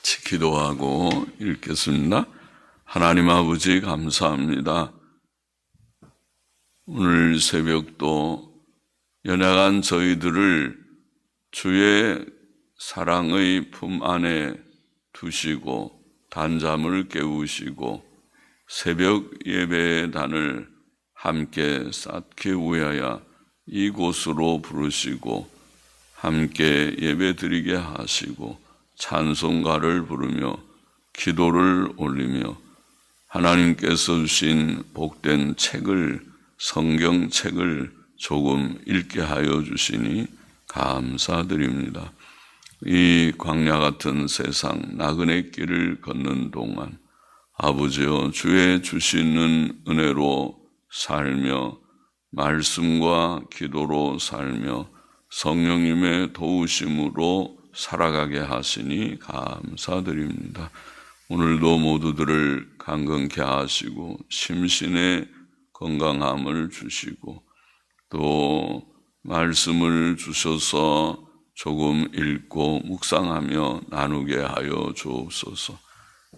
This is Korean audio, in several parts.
같이 기도하고 읽겠습니다. 하나님 아버지 감사합니다. 오늘 새벽도 연약한 저희들을 주의 사랑의 품 안에 두시고 단잠을 깨우시고 새벽 예배의 단을 함께 쌓기 위하여 이곳으로 부르시고 함께 예배드리게 하시고 찬송가를 부르며 기도를 올리며 하나님께서 주신 복된 책을, 성경책을 조금 읽게 하여 주시니 감사드립니다. 이 광야 같은 세상 나그네 길을 걷는 동안 아버지여 주의 주시는 은혜로 살며 말씀과 기도로 살며 성령님의 도우심으로 살아가게 하시니 감사드립니다. 오늘도 모두들을 강건케 하시고 심신의 건강함을 주시고 또 말씀을 주셔서 조금 읽고 묵상하며 나누게 하여 주옵소서.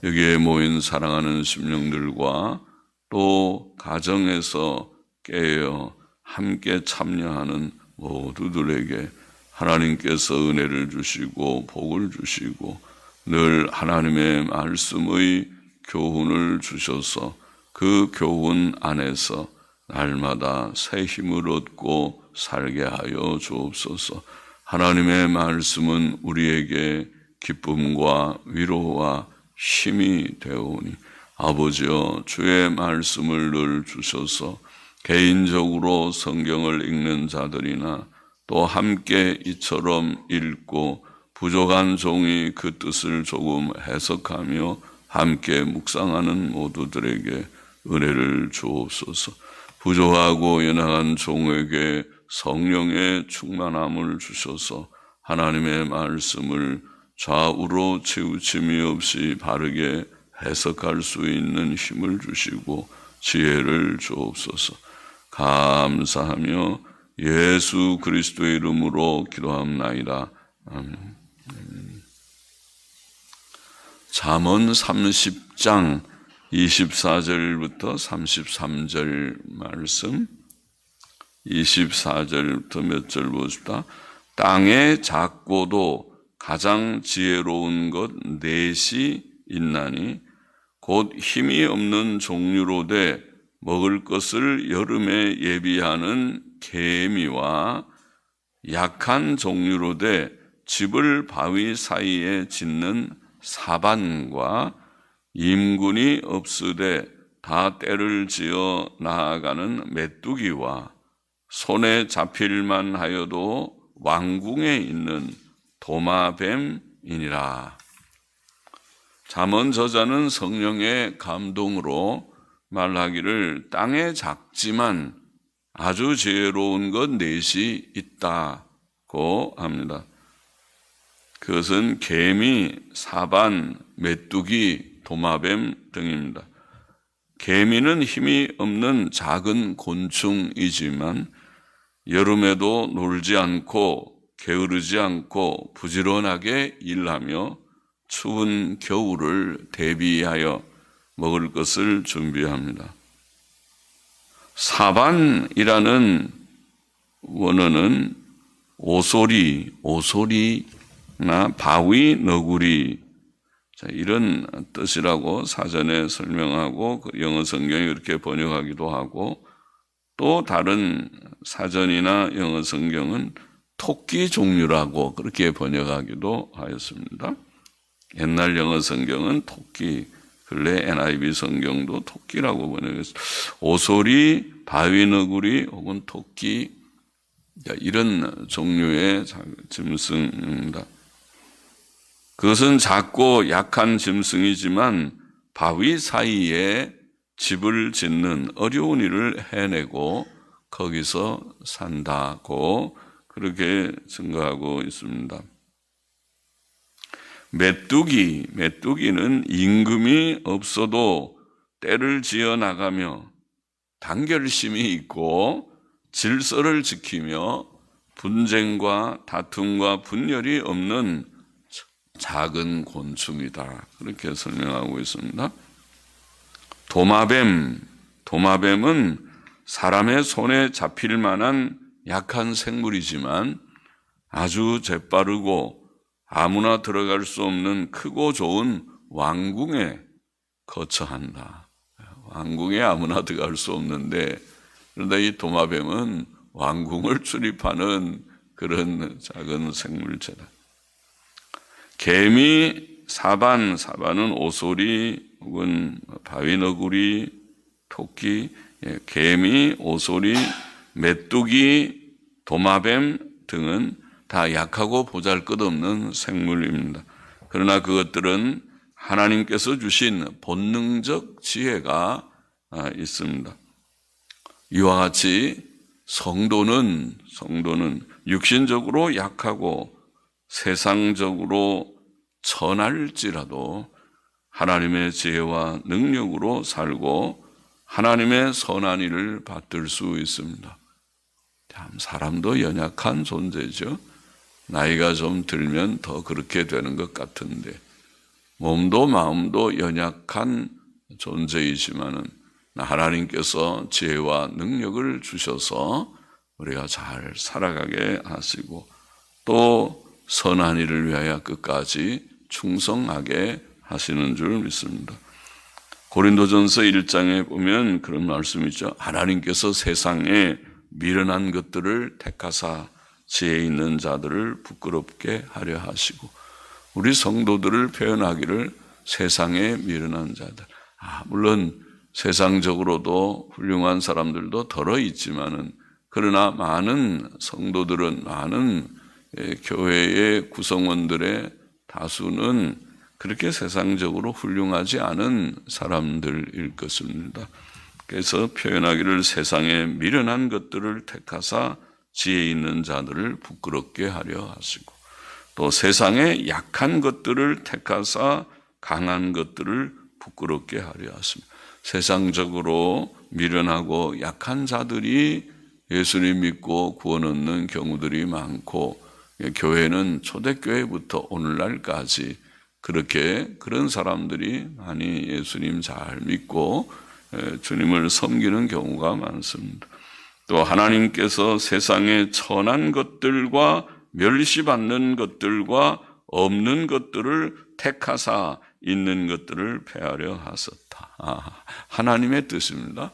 여기에 모인 사랑하는 심령들과 또 가정에서 깨어 함께 참여하는 모두들에게 하나님께서 은혜를 주시고 복을 주시고 늘 하나님의 말씀의 교훈을 주셔서 그 교훈 안에서 날마다 새 힘을 얻고 살게 하여 주옵소서. 하나님의 말씀은 우리에게 기쁨과 위로와 힘이 되오니 아버지여 주의 말씀을 늘 주셔서 개인적으로 성경을 읽는 자들이나 또 함께 이처럼 읽고 부족한 종이 그 뜻을 조금 해석하며 함께 묵상하는 모두들에게 은혜를 주옵소서. 부족하고 연약한 종에게 성령의 충만함을 주셔서 하나님의 말씀을 좌우로 치우침이 없이 바르게 해석할 수 있는 힘을 주시고 지혜를 주옵소서. 감사하며 예수 그리스도의 이름으로 기도합나이다. 아멘. 잠언 30장 24절부터 33절 말씀, 24절부터 몇 절 보십시다. 땅에 작고도 가장 지혜로운 것 넷이 있나니 곧 힘이 없는 종류로되 먹을 것을 여름에 예비하는 개미와 약한 종류로되 집을 바위 사이에 짓는 사반과 임군이 없으되 다 때를 지어 나아가는 메뚜기와 손에 잡힐만 하여도 왕궁에 있는 도마뱀이니라. 잠언 저자는 성령의 감동으로 말하기를 땅에 작지만 아주 지혜로운 것 넷이 있다고 합니다. 그것은 개미, 사반, 메뚜기, 도마뱀 등입니다. 개미는 힘이 없는 작은 곤충이지만 여름에도 놀지 않고 게으르지 않고 부지런하게 일하며 추운 겨울을 대비하여 먹을 것을 준비합니다. 사반이라는 원어는 오소리나 바위 너구리 이런 뜻이라고 사전에 설명하고 영어 성경이 그렇게 번역하기도 하고 또 다른 사전이나 영어 성경은 토끼 종류라고 그렇게 번역하기도 하였습니다. 옛날 영어 성경은 토끼, 근래 NIV 성경도 토끼라고 번역했습니다. 오소리, 바위너구리 혹은 토끼 이런 종류의 짐승입니다. 그것은 작고 약한 짐승이지만 바위 사이에 집을 짓는 어려운 일을 해내고 거기서 산다고 그렇게 증거하고 있습니다. 메뚜기는 임금이 없어도 때를 지어 나가며 단결심이 있고 질서를 지키며 분쟁과 다툼과 분열이 없는 작은 곤충이다. 그렇게 설명하고 있습니다. 도마뱀은 사람의 손에 잡힐 만한 약한 생물이지만 아주 재빠르고 아무나 들어갈 수 없는 크고 좋은 왕궁에 거처한다. 왕궁에 아무나 들어갈 수 없는데, 그런데 이 도마뱀은 왕궁을 출입하는 그런 작은 생물체다. 개미, 사반은 오소리 혹은 바위너구리, 토끼, 개미, 오소리, 메뚜기, 도마뱀 등은 다 약하고 보잘것없는 생물입니다. 그러나 그것들은 하나님께서 주신 본능적 지혜가 있습니다. 이와 같이 성도는 육신적으로 약하고 세상적으로 천할지라도 하나님의 지혜와 능력으로 살고 하나님의 선한 일을 받들 수 있습니다. 참 사람도 연약한 존재죠. 나이가 좀 들면 더 그렇게 되는 것 같은데 몸도 마음도 연약한 존재이지만은 하나님께서 지혜와 능력을 주셔서 우리가 잘 살아가게 하시고 또 선한 일을 위하여 끝까지 충성하게 하시는 줄 믿습니다. 고린도전서 1장에 보면 그런 말씀이 있죠. 하나님께서 세상에 미련한 것들을 택하사 지혜 있는 자들을 부끄럽게 하려 하시고, 우리 성도들을 표현하기를 세상에 미련한 자들. 물론 세상적으로도 훌륭한 사람들도 덜어 있지만은, 그러나 많은 성도들은, 많은 교회의 구성원들의 다수는 그렇게 세상적으로 훌륭하지 않은 사람들일 것입니다. 그래서 표현하기를 세상에 미련한 것들을 택하사 지혜 있는 자들을 부끄럽게 하려 하시고, 또 세상에 약한 것들을 택하사 강한 것들을 부끄럽게 하려 하십니다. 세상적으로 미련하고 약한 자들이 예수님 믿고 구원 얻는 경우들이 많고, 교회는 초대교회부터 오늘날까지 그런 사람들이 많이 예수님 잘 믿고 주님을 섬기는 경우가 많습니다. 또 하나님께서 세상의 천한 것들과 멸시받는 것들과 없는 것들을 택하사 있는 것들을 폐하려 하셨다. 하나님의 뜻입니다.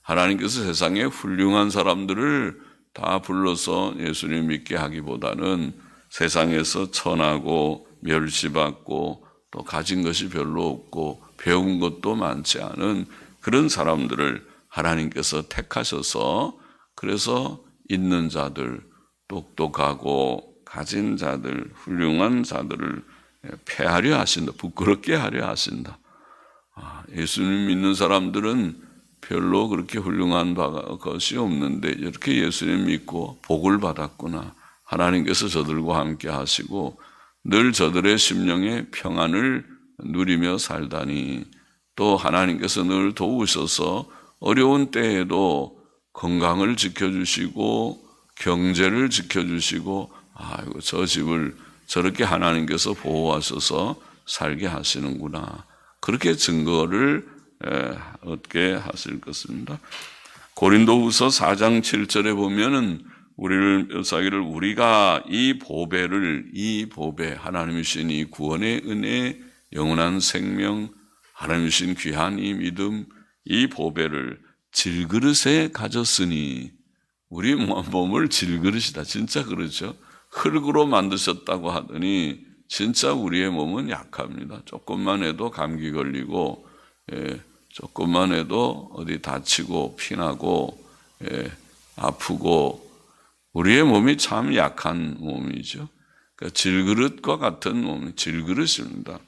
하나님께서 세상에 훌륭한 사람들을 다 불러서 예수님 믿게 하기보다는 세상에서 천하고 멸시받고 또 가진 것이 별로 없고 배운 것도 많지 않은 그런 사람들을 하나님께서 택하셔서, 그래서 있는 자들, 똑똑하고 가진 자들, 훌륭한 자들을 폐하려 하신다. 부끄럽게 하려 하신다. 예수님 믿는 사람들은 별로 그렇게 훌륭한 것이 없는데 이렇게 예수님 믿고 복을 받았구나. 하나님께서 저들과 함께 하시고 늘 저들의 심령의 평안을 누리며 살다니, 또 하나님께서 늘 도우셔서 어려운 때에도 건강을 지켜주시고 경제를 지켜주시고, 저 집을 저렇게 하나님께서 보호하셔서 살게 하시는구나. 그렇게 증거를 얻게 하실 것입니다. 고린도후서 4장 7절에 보면은 우리를 묘사하기를 우리가 이 보배, 하나님이 주신 이 구원의 은혜, 영원한 생명, 하나님이 주신 귀한 이 믿음, 이 보배를 질그릇에 가졌으니, 우리 몸을 질그릇이다. 진짜 그렇죠. 흙으로 만드셨다고 하더니 진짜 우리의 몸은 약합니다. 조금만 해도 감기 걸리고, 조금만 해도 어디 다치고 피나고 아프고, 우리의 몸이 참 약한 몸이죠. 그러니까 질그릇과 같은 몸이 질그릇입니다.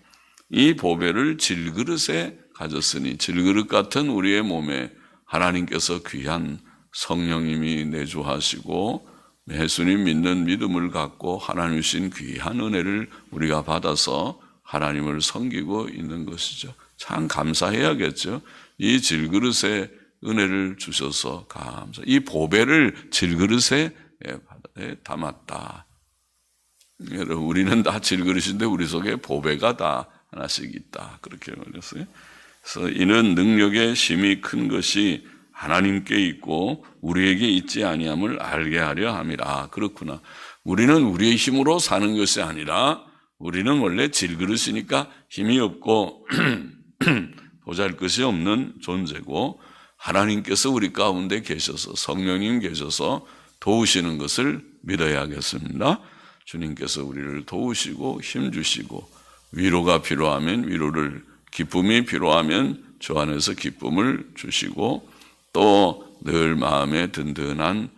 이 보배를 질그릇에 가졌으니, 질그릇 같은 우리의 몸에 하나님께서 귀한 성령님이 내주하시고 예수님 믿는 믿음을 갖고 하나님 주신 귀한 은혜를 우리가 받아서 하나님을 섬기고 있는 것이죠. 참 감사해야겠죠. 이 질그릇에 은혜를 주셔서 감사. 이 보배를 질그릇에 담았다. 여러분, 우리는 다 질그릇인데 우리 속에 보배가 다 하나씩 있다. 그렇게 말했어요. 그래서 이는 능력의 힘이 큰 것이 하나님께 있고 우리에게 있지 아니함을 알게 하려 함이라. 그렇구나. 우리는 우리의 힘으로 사는 것이 아니라 우리는 원래 질그릇이니까 힘이 없고 보잘것이 없는 존재고 하나님께서 우리 가운데 계셔서 성령님 계셔서 도우시는 것을 믿어야겠습니다. 주님께서 우리를 도우시고 힘주시고 위로가 필요하면 위로를, 기쁨이 필요하면 주 안에서 기쁨을 주시고 또 늘 마음에 든든한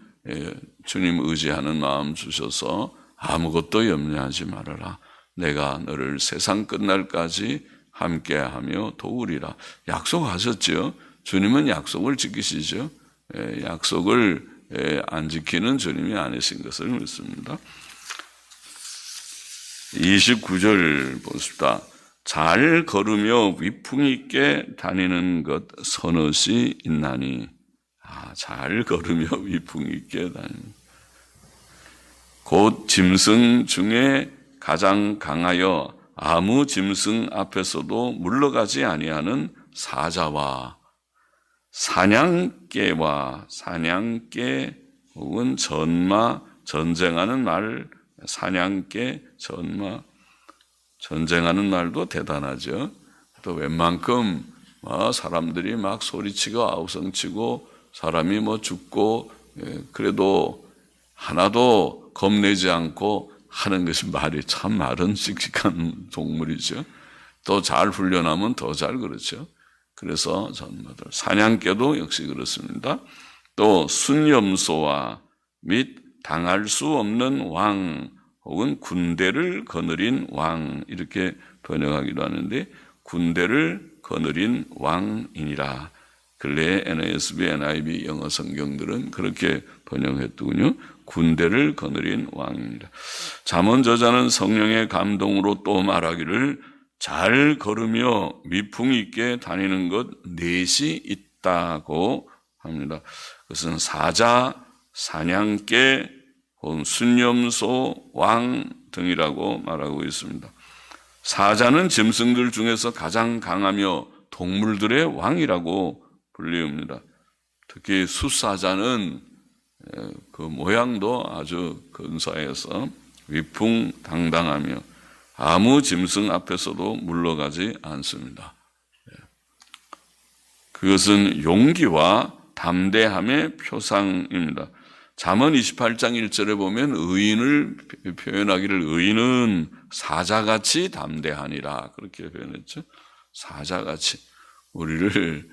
주님 의지하는 마음 주셔서 아무것도 염려하지 말아라. 내가 너를 세상 끝날까지 함께하며 도우리라. 약속하셨죠. 주님은 약속을 지키시죠. 약속을 안 지키는 주님이 아니신 것을 믿습니다. 29절 보십시다. 잘 걸으며 위풍 있게 다니는 것 서너시 있나니. 잘 걸으며 위풍 있게 다니는 곧 짐승 중에 가장 강하여 아무 짐승 앞에서도 물러가지 아니하는 사자와 사냥개와 사냥개 혹은 전마, 전쟁하는 말, 사냥개, 전마, 전쟁하는 말도 대단하죠. 또 웬만큼 사람들이 막 소리치고 아우성치고 사람이 죽고 그래도 하나도 겁내지 않고 하는 것이 말이 참 말은 씩씩한 동물이죠. 또 잘 훈련하면 더 잘 그렇죠. 그래서 전마들, 사냥개도 역시 그렇습니다. 또 순염소와 및 당할 수 없는 왕 혹은 군대를 거느린 왕 이렇게 번역하기도 하는데 군대를 거느린 왕이니라. 근래에 NASB, NIV 영어 성경들은 그렇게 번역했더군요. 군대를 거느린 왕입니다. 잠언 저자는 성령의 감동으로 또 말하기를 잘 걸으며 위풍 있게 다니는 것 넷이 있다고 합니다. 그것은 사자, 사냥개, 순염소, 왕 등이라고 말하고 있습니다. 사자는 짐승들 중에서 가장 강하며 동물들의 왕이라고 불리웁니다. 특히 숫사자는 그 모양도 아주 근사해서 위풍당당하며 아무 짐승 앞에서도 물러가지 않습니다. 그것은 용기와 담대함의 표상입니다. 잠언 28장 1절에 보면 의인을 표현하기를 의인은 사자같이 담대하니라 그렇게 표현했죠. 사자같이 우리를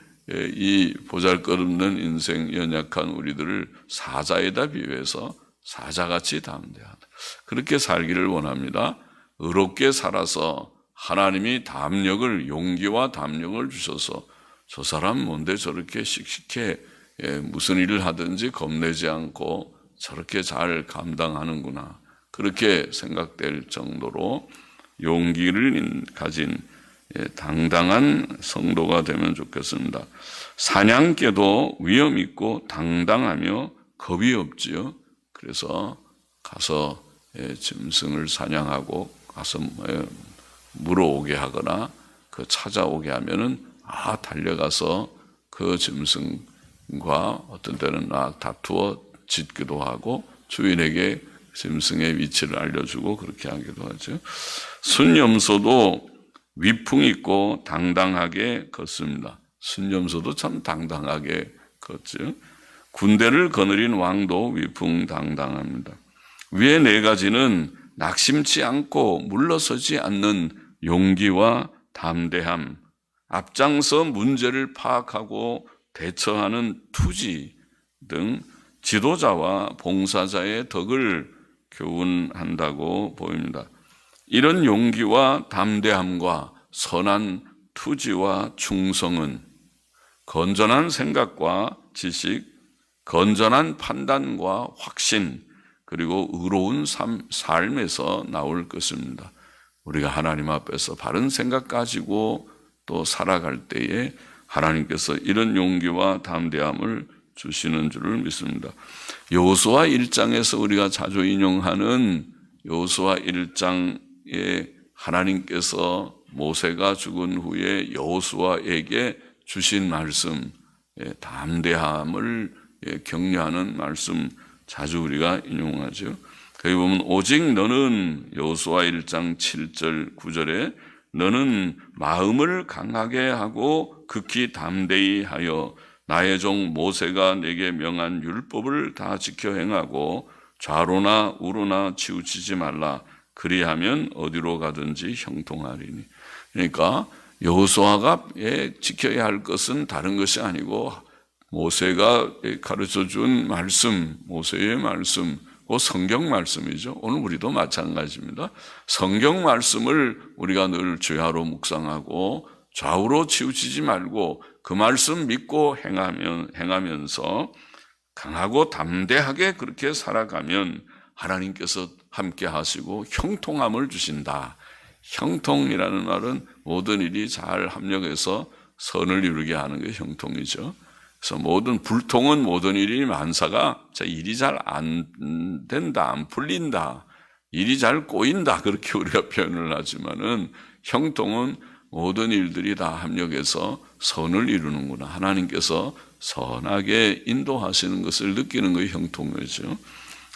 이 보잘것없는 인생 연약한 우리들을 사자에다 비유해서 사자같이 담대하다. 그렇게 살기를 원합니다. 의롭게 살아서 하나님이 담력을 용기와 담력을 주셔서 저 사람 뭔데 저렇게 씩씩해 무슨 일을 하든지 겁내지 않고 저렇게 잘 감당하는구나 그렇게 생각될 정도로 용기를 가진 당당한 성도가 되면 좋겠습니다. 사냥개도 위험 있고 당당하며 겁이 없지요. 그래서 가서 짐승을 사냥하고 가서 물어오게 하거나 그 찾아오게 하면은 달려가서 그 짐승과 어떤 때는 다투어 짖기도 하고 주인에게 짐승의 위치를 알려주고 그렇게 하기도 하죠. 순염소도 위풍 있고 당당하게 걷습니다. 순염소도 참 당당하게 걷죠. 군대를 거느린 왕도 위풍당당합니다. 위에 네 가지는 낙심치 않고 물러서지 않는 용기와 담대함, 앞장서 문제를 파악하고 대처하는 투지 등 지도자와 봉사자의 덕을 교훈한다고 보입니다. 이런 용기와 담대함과 선한 투지와 충성은 건전한 생각과 지식, 건전한 판단과 확신, 그리고 의로운 삶에서 나올 것입니다. 우리가 하나님 앞에서 바른 생각 가지고 또 살아갈 때에 하나님께서 이런 용기와 담대함을 주시는 줄을 믿습니다. 여호수아 1장에서 우리가 자주 인용하는 여호수아 1장에 하나님께서 모세가 죽은 후에 여호수아에게 주신 말씀, 담대함을 격려하는 말씀 자주 우리가 인용하죠. 거기 보면 오직 너는 여호수아 1장 7절 9절에 너는 마음을 강하게 하고 극히 담대히 하여 나의 종 모세가 내게 명한 율법을 다 지켜 행하고 좌로나 우로나 치우치지 말라. 그리하면 어디로 가든지 형통하리니. 그러니까 여호수아가 지켜야 할 것은 다른 것이 아니고 모세가 가르쳐준 말씀, 모세의 말씀, 그 성경 말씀이죠. 오늘 우리도 마찬가지입니다. 성경 말씀을 우리가 늘 주야로 묵상하고 좌우로 치우치지 말고 그 말씀 믿고 행하면서 강하고 담대하게 그렇게 살아가면 하나님께서 함께 하시고 형통함을 주신다. 형통이라는 말은 모든 일이 잘 합력해서 선을 이루게 하는 게 형통이죠. 그래서 모든 불통은 모든 일이 만사가 일이 잘 안 된다, 안 풀린다, 일이 잘 꼬인다 그렇게 우리가 표현을 하지만은 형통은 모든 일들이 다 합력해서 선을 이루는구나. 하나님께서 선하게 인도하시는 것을 느끼는 것이 형통이죠.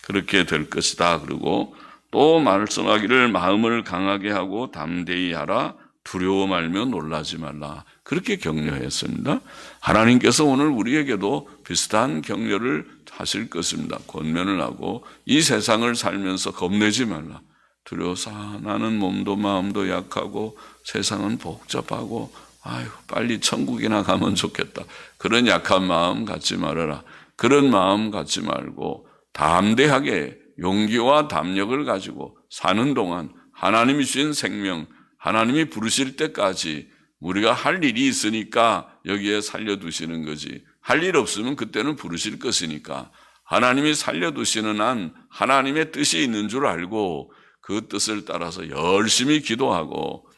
그렇게 될 것이다. 그리고 또 말씀하기를 마음을 강하게 하고 담대히 하라. 두려워 말며 놀라지 말라. 그렇게 격려했습니다. 하나님께서 오늘 우리에게도 비슷한 격려를 하실 것입니다. 권면을 하고 이 세상을 살면서 겁내지 말라. 두려워서 나는 몸도 마음도 약하고 세상은 복잡하고 아유 빨리 천국이나 가면 좋겠다. 그런 약한 마음 갖지 말아라. 그런 마음 갖지 말고 담대하게 용기와 담력을 가지고 사는 동안 하나님이 주신 생명, 하나님이 부르실 때까지 우리가 할 일이 있으니까 여기에 살려두시는 거지. 할 일 없으면 그때는 부르실 것이니까 하나님이 살려두시는 한 하나님의 뜻이 있는 줄 알고 그 뜻을 따라서 열심히 기도하고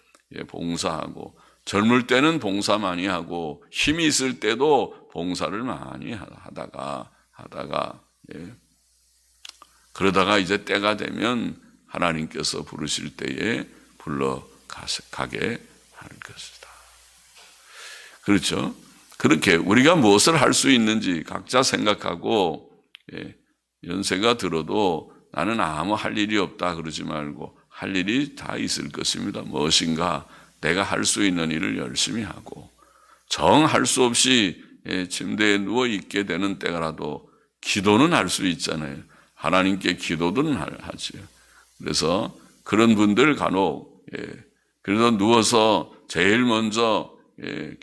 봉사하고 젊을 때는 봉사 많이 하고 힘이 있을 때도 봉사를 많이 하다가 그러다가 이제 때가 되면 하나님께서 부르실 때에 불러가게 할 것이다. 그렇죠? 그렇게 우리가 무엇을 할 수 있는지 각자 생각하고 연세가 들어도 나는 아무 할 일이 없다 그러지 말고 할 일이 다 있을 것입니다. 무엇인가 내가 할 수 있는 일을 열심히 하고 정 할 수 없이 침대에 누워 있게 되는 때라도 기도는 할 수 있잖아요. 하나님께 기도는 하지요. 그래서 그런 분들 간혹 그래서 누워서 제일 먼저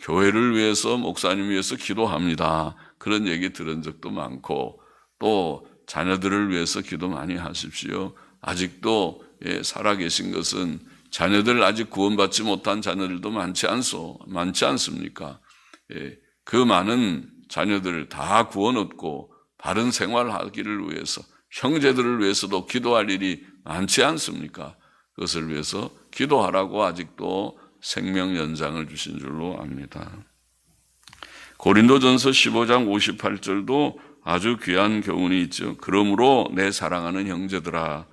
교회를 위해서 목사님 위해서 기도합니다. 그런 얘기 들은 적도 많고 또 자녀들을 위해서 기도 많이 하십시오. 아직도 살아계신 것은 자녀들 아직 구원받지 못한 자녀들도 많지 않습니까? 그 많은 자녀들 다 구원 얻고 바른 생활하기를 위해서 형제들을 위해서도 기도할 일이 많지 않습니까? 그것을 위해서 기도하라고 아직도 생명 연장을 주신 줄로 압니다. 고린도전서 15장 58절도 아주 귀한 교훈이 있죠. 그러므로 내 사랑하는 형제들아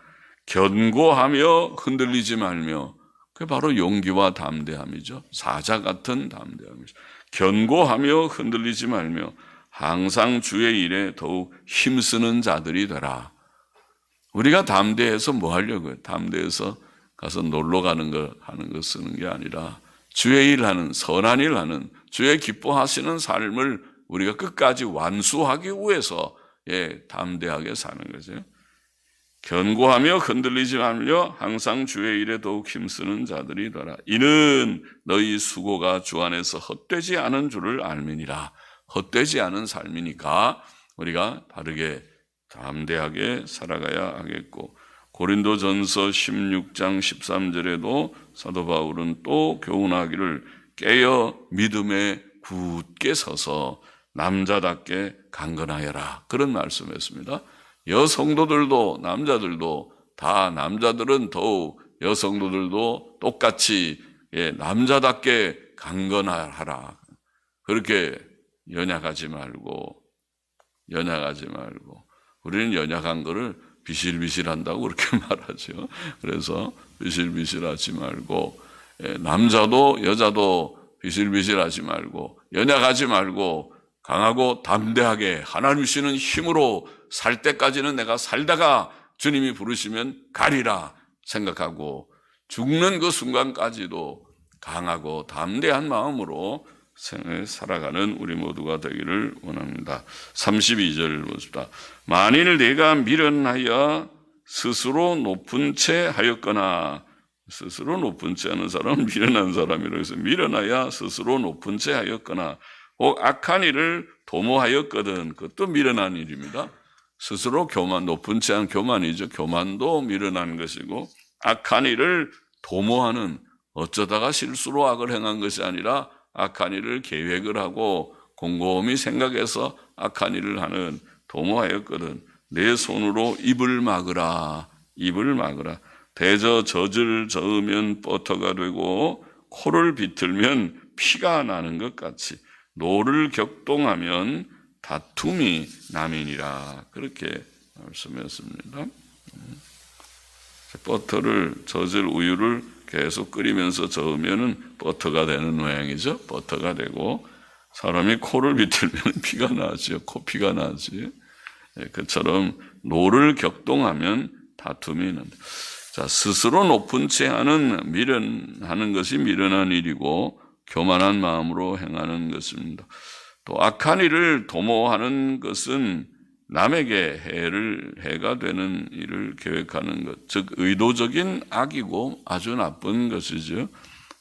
견고하며 흔들리지 말며 그게 바로 용기와 담대함이죠. 사자 같은 담대함이죠. 견고하며 흔들리지 말며 항상 주의 일에 더욱 힘쓰는 자들이 되라. 우리가 담대해서 뭐 하려고요? 담대해서 가서 놀러 가는 거 하는 거 쓰는 게 아니라 주의 일하는 선한 일하는 주의 기뻐하시는 삶을 우리가 끝까지 완수하기 위해서 담대하게 사는 거죠. 견고하며 흔들리지 말며 항상 주의 일에 더욱 힘쓰는 자들이 되라. 이는 너희 수고가 주 안에서 헛되지 않은 줄을 알미니라. 헛되지 않은 삶이니까 우리가 바르게 담대하게 살아가야 하겠고 고린도전서 16장 13절에도 사도 바울은 또 교훈하기를 깨어 믿음에 굳게 서서 남자답게 강건하여라. 그런 말씀했습니다. 여성도들도 남자들도 다 남자들은 더욱 여성도들도 똑같이 남자답게 강건하라. 그렇게 연약하지 말고 우리는 연약한 거를 비실비실한다고 그렇게 말하죠. 그래서 비실비실하지 말고, 남자도 여자도 비실비실하지 말고, 연약하지 말고, 강하고 담대하게 하나님 주시는 힘으로 살 때까지는 내가 살다가 주님이 부르시면 가리라 생각하고, 죽는 그 순간까지도 강하고 담대한 마음으로 생을 살아가는 우리 모두가 되기를 원합니다. 32절 보십시다. 만일 내가 미련하여 스스로 높은 채 하였거나, 스스로 높은 채 하는 사람은 미련한 사람이라고 해서 미련하여 스스로 높은 채 하였거나, 혹 악한 일을 도모하였거든. 그것도 미련한 일입니다. 스스로 높은 채 한 교만이죠. 교만도 미련한 것이고, 악한 일을 도모하는, 어쩌다가 실수로 악을 행한 것이 아니라 악한 일을 계획을 하고 곰곰이 생각해서 악한 일을 하는, 도모하였거든. 내 손으로 입을 막으라. 입을 막으라. 대저 젖을 저으면 버터가 되고 코를 비틀면 피가 나는 것 같이 노를 격동하면 다툼이 남이니라. 그렇게 말씀했습니다. 버터를, 젖을 우유를 계속 끓이면서 저으면은 버터가 되는 모양이죠. 버터가 되고, 사람이 코를 비틀면 피가 나죠. 코피가 나지. 그처럼 노를 격동하면 다툼이 난다. 자, 스스로 높은 채 하는 것이 미련한 일이고 교만한 마음으로 행하는 것입니다. 또 악한 일을 도모하는 것은 남에게 해가 되는 일을 계획하는 것, 즉 의도적인 악이고 아주 나쁜 것이죠.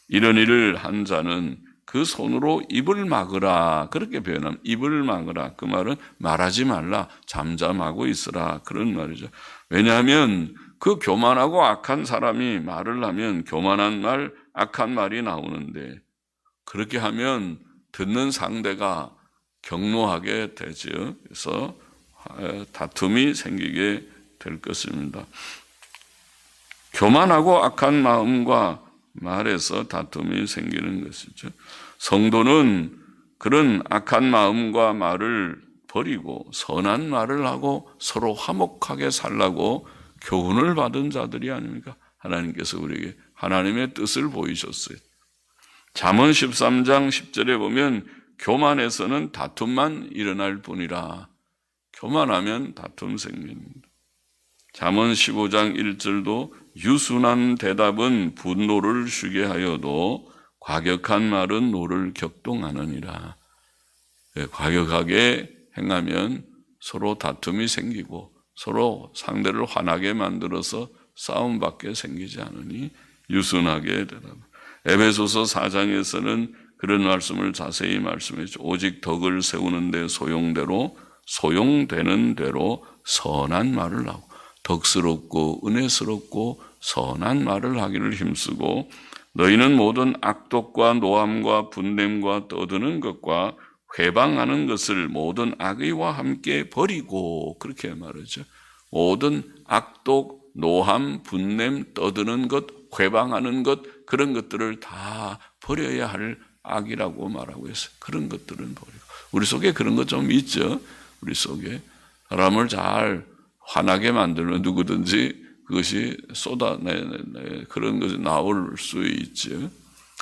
이런 일을 한 자는 그 손으로 입을 막으라. 그렇게 표현하면 입을 막으라. 그 말은 말하지 말라. 잠잠하고 있으라. 그런 말이죠. 왜냐하면 그 교만하고 악한 사람이 말을 하면 교만한 말, 악한 말이 나오는데, 그렇게 하면 듣는 상대가 격노하게 되죠. 그래서 다툼이 생기게 될 것입니다. 교만하고 악한 마음과 말에서 다툼이 생기는 것이죠. 성도는 그런 악한 마음과 말을 버리고 선한 말을 하고 서로 화목하게 살라고 교훈을 받은 자들이 아닙니까? 하나님께서 우리에게 하나님의 뜻을 보이셨어요. 잠언 13장 10절에 보면 교만에서는 다툼만 일어날 뿐이라. 교만하면 다툼 생깁니다. 잠언 15장 1절도 유순한 대답은 분노를 쉬게 하여도 과격한 말은 노를 격동하느니라. 과격하게 행하면 서로 다툼이 생기고 서로 상대를 화나게 만들어서 싸움밖에 생기지 않으니 유순하게 대답. 에베소서 4장에서는 그런 말씀을 자세히 말씀했죠. 오직 덕을 세우는 데 소용되는 대로 선한 말을 하고 덕스럽고 은혜스럽고 선한 말을 하기를 힘쓰고 너희는 모든 악독과 노함과 분냄과 떠드는 것과 회방하는 것을 모든 악의와 함께 버리고, 그렇게 말하죠. 모든 악독, 노함, 분냄, 떠드는 것, 회방하는 것, 그런 것들을 다 버려야 할 악이라고 말하고 있어요. 그런 것들은 버리고. 우리 속에 그런 것 좀 있죠. 우리 속에 사람을 잘 화나게 만들면 누구든지 그것이 그런 것이 나올 수 있죠.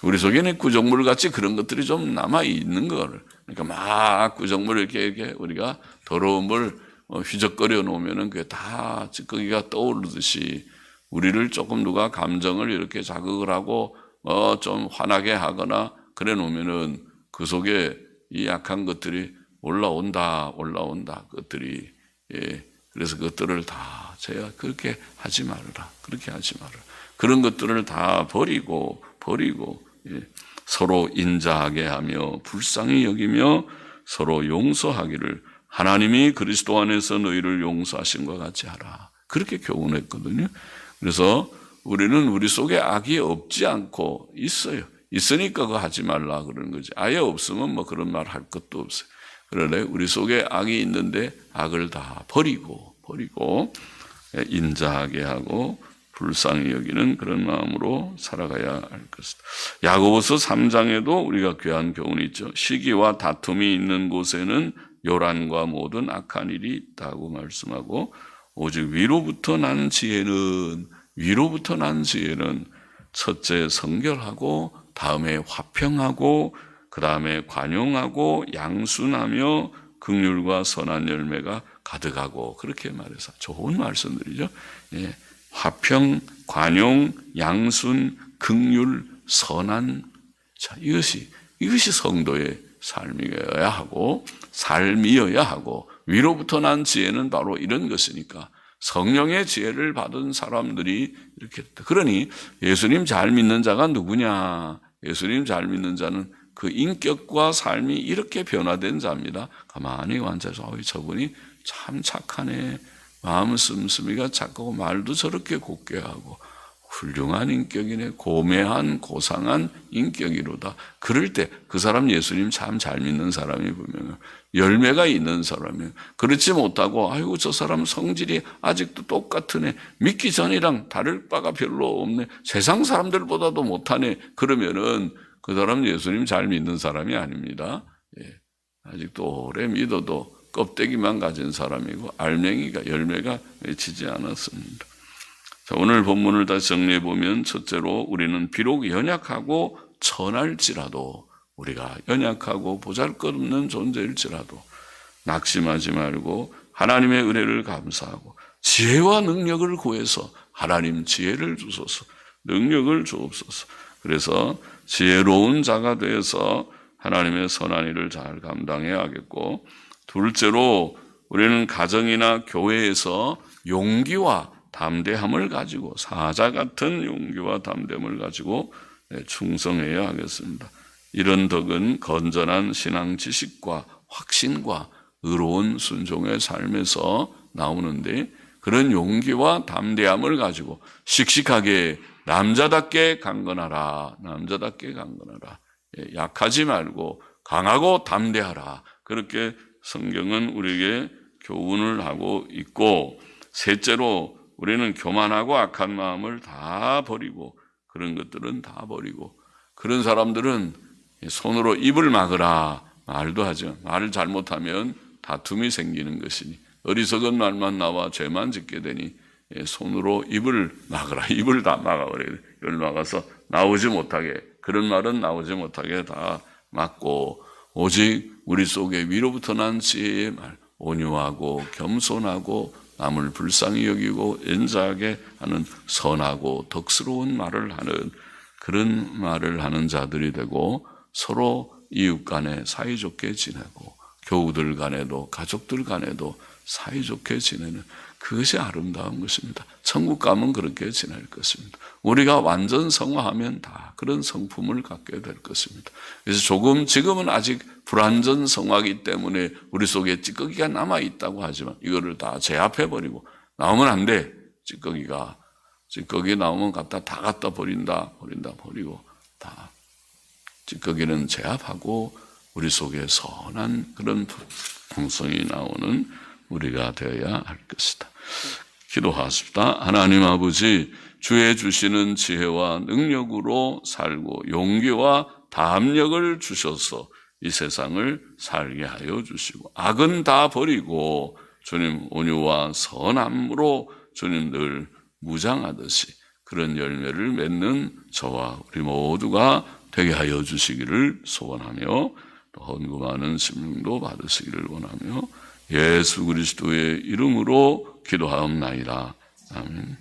우리 속에는 구정물 같이 그런 것들이 좀 남아 있는 거를. 그러니까 막 구정물을 이렇게 우리가 더러운 물 휘적거려 놓으면은 그게 다 찌꺼기가 떠오르듯이 우리를 조금 누가 감정을 이렇게 자극을 하고 좀 화나게 하거나 그래 놓으면은 그 속에 이 약한 것들이 올라온다 것들이. 그래서 그것들을 다 제가 그렇게 하지 말아라. 그렇게 하지 말아라. 그런 것들을 다 버리고 서로 인자하게 하며 불쌍히 여기며 서로 용서하기를 하나님이 그리스도 안에서 너희를 용서하신 것 같이 하라. 그렇게 교훈했거든요. 그래서 우리는 우리 속에 악이 없지 않고 있어요. 있으니까 그거 하지 말라 그러는 거지. 아예 없으면 뭐 그런 말 할 것도 없어요. 그러네 우리 속에 악이 있는데 악을 다 버리고 인자하게 하고 불쌍히 여기는 그런 마음으로 살아가야 할 것이다. 야고보서 3장에도 우리가 귀한 교훈이 있죠. 시기와 다툼이 있는 곳에는 요란과 모든 악한 일이 있다고 말씀하고 오직 위로부터 난 지혜는 첫째 성결하고 다음에 화평하고 그 다음에 관용하고 양순하며 긍휼과 선한 열매가 가득하고, 그렇게 말해서 좋은 말씀들이죠. 예. 화평, 관용, 양순, 긍휼, 선한, 자, 이것이 성도의 삶이어야 하고 위로부터 난 지혜는 바로 이런 것이니까 성령의 지혜를 받은 사람들이 이렇게. 그러니 예수님 잘 믿는 자가 누구냐? 예수님 잘 믿는 자는 그 인격과 삶이 이렇게 변화된 자입니다. 가만히 앉아서 저분이 참 착하네, 마음 씀씀이가 착하고 말도 저렇게 곱게 하고 훌륭한 인격이네, 고매한 고상한 인격이로다. 그럴 때 그 사람 예수님 참 잘 믿는 사람이 보면 열매가 있는 사람이에요. 그렇지 못하고 아이고 저 사람 성질이 아직도 똑같으네, 믿기 전이랑 다를 바가 별로 없네, 세상 사람들보다도 못하네, 그러면은 그 사람 예수님 잘 믿는 사람이 아닙니다. 예. 아직도 오래 믿어도 껍데기만 가진 사람이고 알맹이가, 열매가 맺히지 않았습니다. 자, 오늘 본문을 다시 정리해 보면, 첫째로 우리는 비록 연약하고 천할지라도, 우리가 연약하고 보잘것없는 존재일지라도 낙심하지 말고 하나님의 은혜를 감사하고 지혜와 능력을 구해서 하나님 지혜를 주소서, 능력을 주옵소서. 그래서 지혜로운 자가 되어서 하나님의 선한 일을 잘 감당해야 하겠고, 둘째로 우리는 가정이나 교회에서 용기와 담대함을 가지고, 사자 같은 용기와 담대함을 가지고 충성해야 하겠습니다. 이런 덕은 건전한 신앙 지식과 확신과 의로운 순종의 삶에서 나오는데, 그런 용기와 담대함을 가지고 씩씩하게 남자답게 강건하라. 약하지 말고 강하고 담대하라. 그렇게 성경은 우리에게 교훈을 하고 있고, 셋째로 우리는 교만하고 악한 마음을 다 버리고, 그런 것들은 다 버리고, 그런 사람들은 손으로 입을 막으라 말도 하죠. 말을 잘못하면 다툼이 생기는 것이니 어리석은 말만 나와 죄만 짓게 되니 손으로 입을 막으라. 입을 다 막아버려요. 입을 막아서 나오지 못하게, 그런 말은 나오지 못하게 다 막고, 오직 우리 속에 위로부터 난 지혜의 말, 온유하고 겸손하고 남을 불쌍히 여기고 인자하게 하는 선하고 덕스러운 말을 하는, 그런 말을 하는 자들이 되고, 서로 이웃 간에 사이좋게 지내고 교우들 간에도 가족들 간에도 사이좋게 지내는, 그것이 아름다운 것입니다. 천국 가면 그렇게 지낼 것입니다. 우리가 완전 성화하면 다 그런 성품을 갖게 될 것입니다. 그래서 지금은 아직 불완전 성화이기 때문에 우리 속에 찌꺼기가 남아있다고 하지만 이거를 다 제압해버리고, 나오면 안 돼. 찌꺼기 나오면 다 갖다 버리고, 다 찌꺼기는 제압하고 우리 속에 선한 그런 풍성이 나오는 우리가 되어야 할 것이다. 기도하십시다. 하나님 아버지, 주의 주시는 지혜와 능력으로 살고 용기와 담력을 주셔서 이 세상을 살게 하여 주시고, 악은 다 버리고 주님 온유와 선함으로 주님 늘 무장하듯이 그런 열매를 맺는 저와 우리 모두가 되게 하여 주시기를 소원하며, 또 헌금하는 심령도 받으시기를 원하며 예수 그리스도의 이름으로 기도하옵나이다. 아멘.